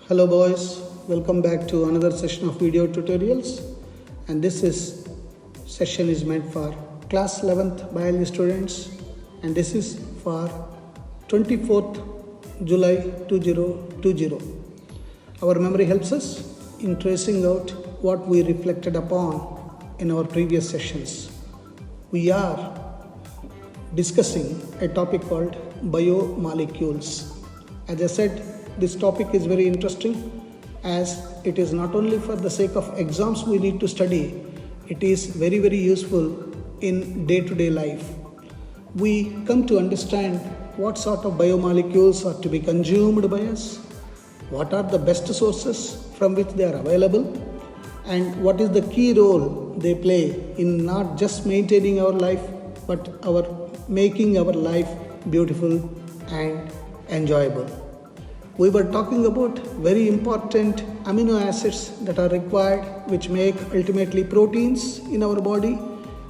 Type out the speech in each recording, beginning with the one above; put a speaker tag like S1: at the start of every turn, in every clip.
S1: Hello boys, welcome back to another session of video tutorials, and this session is meant for class 11th biology students, and this is for 24th July 2020. Our memory helps us in tracing out what we reflected upon in our previous sessions. We are discussing a topic called biomolecules. As I said, this topic is very interesting as it is not only for the sake of exams we need to study, it is very useful in day-to-day life. We come to understand what sort of biomolecules are to be consumed by us, what are the best sources from which they are available, and what is the key role they play in not just maintaining our life but our making our life beautiful and enjoyable. We were talking about very important amino acids that are required, which make ultimately proteins in our body,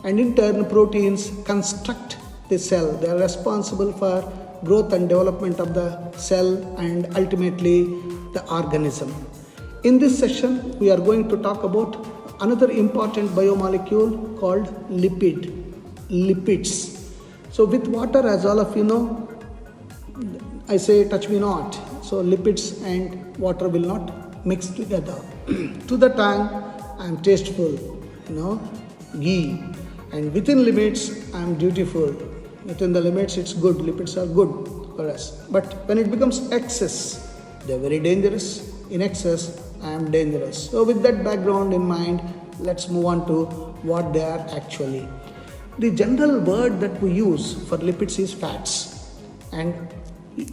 S1: and in turn proteins construct the cell. They are responsible for growth and development of the cell and ultimately the organism. In this session, we are going to talk about another important biomolecule called lipids. So with water, as all of you know, I say touch me not. So lipids and water will not mix together. To the tongue, I am tasteful, ghee. And within limits, I am dutiful. Within the limits, it's good. Lipids are good for us. But when it becomes excess, they are very dangerous. In excess, I am dangerous. So with that background in mind, let's move on to what they are actually. The general word that we use for lipids is fats. And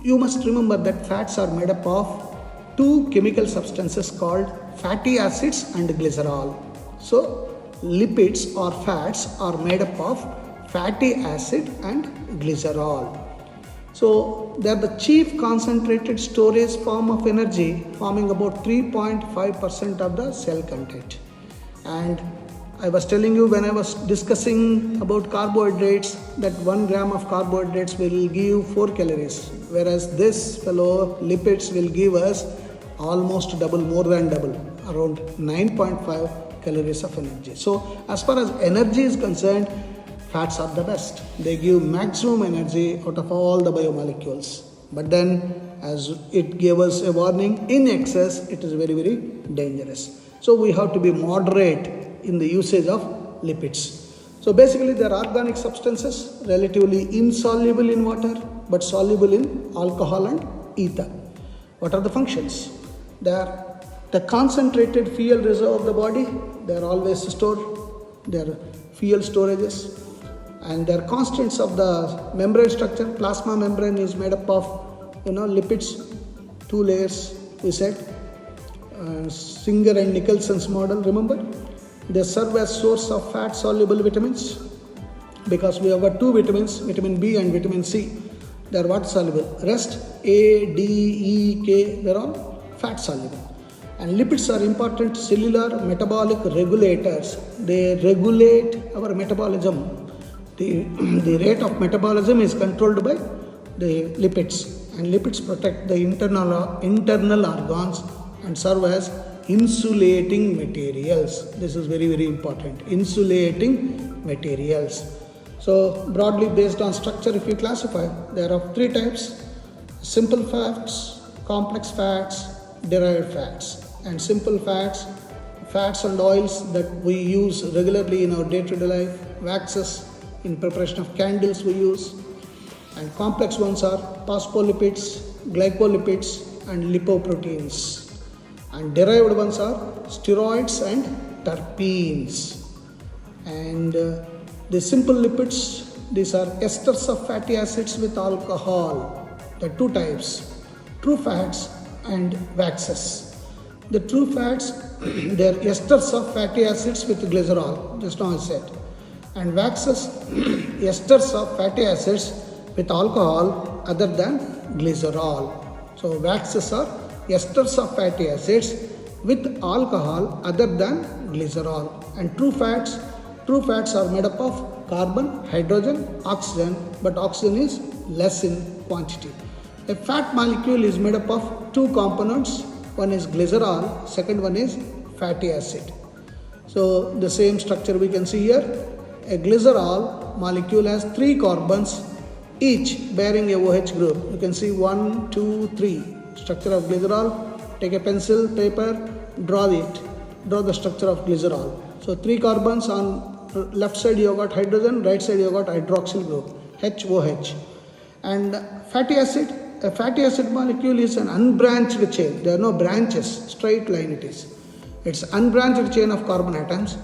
S1: you must remember that fats are made up of two chemical substances called fatty acids and glycerol. So lipids or fats are made up of fatty acid and glycerol. So they are the chief concentrated storage form of energy, forming about 3.5% of the cell content. And I was telling you when I was discussing about carbohydrates that 1 gram of carbohydrates will give 4 calories, whereas this fellow lipids will give us almost double, more than double, around 9.5 calories of energy. So as far as energy is concerned, fats are the best. They give maximum energy out of all the biomolecules. But then, as it gave us a warning, in excess it is very dangerous. So we have to be moderate in the usage of lipids. So basically they are organic substances relatively insoluble in water but soluble in alcohol and ether. What are the functions? They are the concentrated fuel reserve of the body. They are always stored. They are fuel storages. And they are constants of the membrane structure. Plasma membrane is made up of lipids, 2 layers we said. Singer and Nicholson's model, remember? They serve as source of fat soluble vitamins because we have got 2 vitamins, vitamin B and vitamin C. They are water soluble. Rest A, D, E, K, they are all fat soluble. And lipids are important cellular metabolic regulators. They regulate our metabolism. The rate of metabolism is controlled by the lipids, and lipids protect the internal organs and serve as insulating materials. This is very important. Insulating materials. So broadly based on structure, if you classify, there are 3 types: simple fats, complex fats, derived fats. And simple fats and oils that we use regularly in our day-to-day life, waxes in preparation of candles we use. And complex ones are phospholipids, glycolipids and lipoproteins. And derived ones are steroids and terpenes. And the simple lipids, these are esters of fatty acids with alcohol. There are 2 types, true fats and waxes. The true fats, they are esters of fatty acids with glycerol, just now I said. And waxes, esters of fatty acids with alcohol other than glycerol. So waxes are esters of fatty acids with alcohol other than glycerol. And true fats are made up of carbon, hydrogen, oxygen, but oxygen is less in quantity. A fat molecule is made up of two components, one is glycerol, second one is fatty acid. So the same structure we can see here. A glycerol molecule has 3 carbons each bearing a OH group. You can see 1, 2, 3. Structure of glycerol. Take a pencil, paper, draw the structure of glycerol. So 3 carbons, on left side you got hydrogen, right side you got hydroxyl group, HOH. And fatty acid, a fatty acid molecule is an unbranched chain. There are no branches, straight line it is. It's unbranched chain of carbon atoms,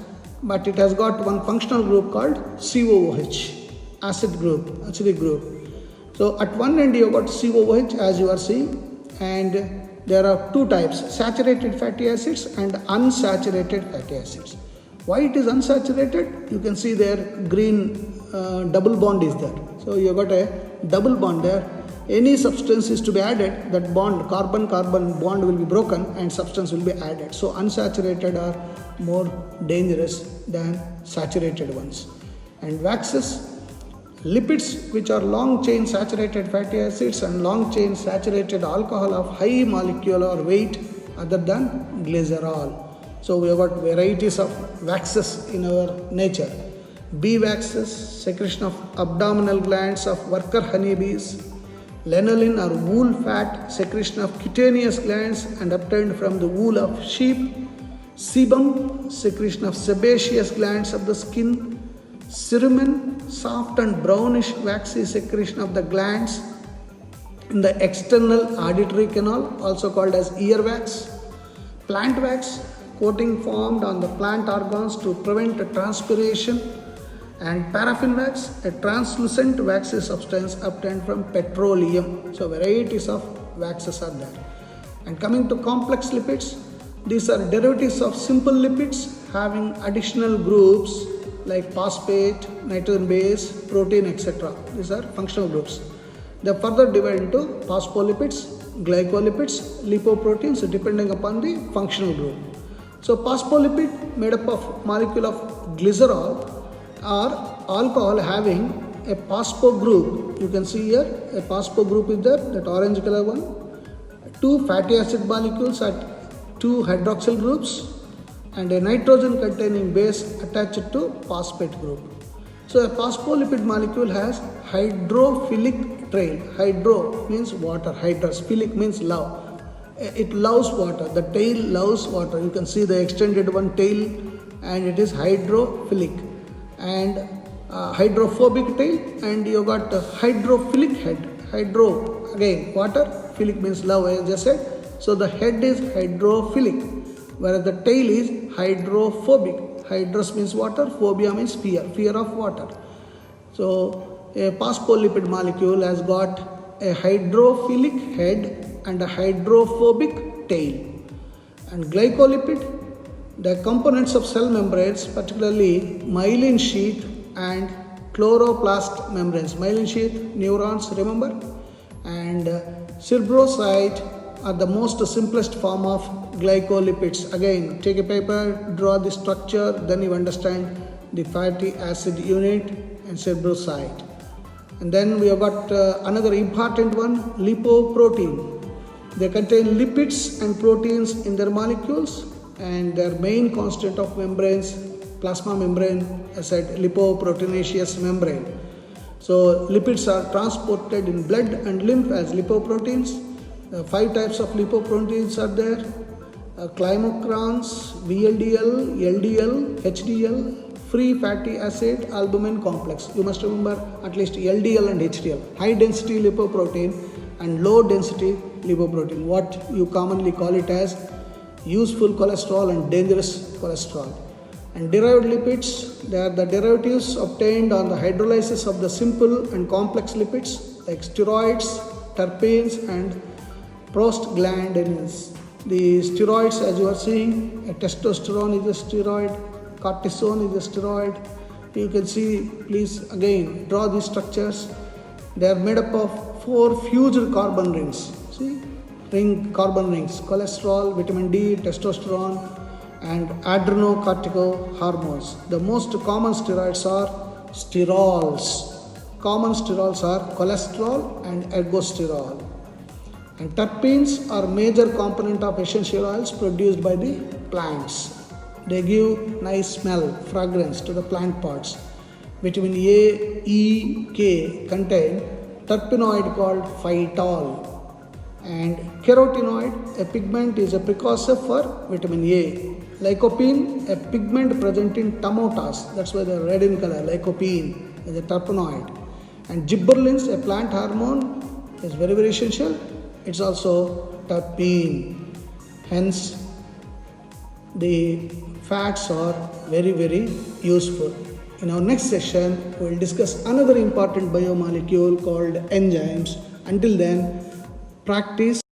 S1: but it has got one functional group called COOH, acidic group. So at one end you got COOH as you are seeing, and there are 2 types, saturated fatty acids and unsaturated fatty acids. Why it is unsaturated? You can see there green double bond is there. So you got a double bond there. Any substance is to be added, that bond, carbon-carbon bond will be broken and substance will be added. So unsaturated are more dangerous than saturated ones. And waxes, lipids, which are long chain saturated fatty acids and long chain saturated alcohol of high molecular weight other than glycerol. So we have got varieties of waxes in our nature. Bee waxes, secretion of abdominal glands of worker honeybees. Lanolin or wool fat, secretion of cutaneous glands and obtained from the wool of sheep. Sebum, secretion of sebaceous glands of the skin. Cerumen, soft and brownish waxy secretion of the glands in the external auditory canal, also called as earwax. Plant wax, coating formed on the plant organs to prevent transpiration. And paraffin wax, a translucent waxy substance obtained from petroleum. So varieties of waxes are there. And coming to complex lipids, these are derivatives of simple lipids having additional groups like phosphate, nitrogen base, protein, etc. These are functional groups. They are further divided into phospholipids, glycolipids, lipoproteins depending upon the functional group. So phospholipid made up of molecule of glycerol or alcohol having a phospho group. You can see here a phospho group is there, that orange color one. 2 fatty acid molecules at 2 hydroxyl groups and a nitrogen containing base attached to phosphate group. So a phospholipid molecule has hydrophilic trail. Hydro means water, hydrous, philic means love. It loves water, the tail loves water. You can see the extended one tail and it is hydrophilic. And hydrophobic tail, and you got hydrophilic head. Hydro, again water, philic means love as I just said. So the head is hydrophilic, whereas the tail is hydrophobic. Hydros means water, phobia means fear of water. So a phospholipid molecule has got a hydrophilic head and a hydrophobic tail. And glycolipid, the components of cell membranes, particularly myelin sheath and chloroplast membranes. Myelin sheath, neurons, remember? And cerebrocyte are the most simplest form of glycolipids. Again, take a paper, draw the structure, then you understand the fatty acid unit and cerebrocyte. And then we have got another important one, lipoprotein. They contain lipids and proteins in their molecules, and their main constituent of membranes, plasma membrane, I said lipoproteinaceous membrane. So lipids are transported in blood and lymph as lipoproteins. 5 types of lipoproteins are there: chymocrons, VLDL, LDL, HDL, free fatty acid, albumin complex. You must remember at least LDL and HDL, high density lipoprotein and low density lipoprotein, what you commonly call it as useful cholesterol and dangerous cholesterol. And derived lipids, they are the derivatives obtained on the hydrolysis of the simple and complex lipids like steroids, terpenes and prostaglandins. The steroids, as you are seeing, testosterone is a steroid, cortisone is a steroid. You can see, please again draw these structures. They are made up of 4 fused carbon rings. See? Carbon rings, cholesterol, vitamin D, testosterone and adrenocortical hormones. The most common steroids are sterols. Common sterols are cholesterol and ergosterol. And terpenes are major component of essential oils produced by the plants. They give nice smell, fragrance to the plant parts. Vitamin A, E, K contain terpenoid called phytol. And carotenoid, a pigment, is a precursor for vitamin A. Lycopene, a pigment present in tomatoes, that's why they're red in color. Lycopene is a terpenoid. And gibberellins, a plant hormone, is very, very essential. It's also terpene. Hence, the fats are very, very useful. In our next session, we will discuss another important biomolecule called enzymes. Until then, practice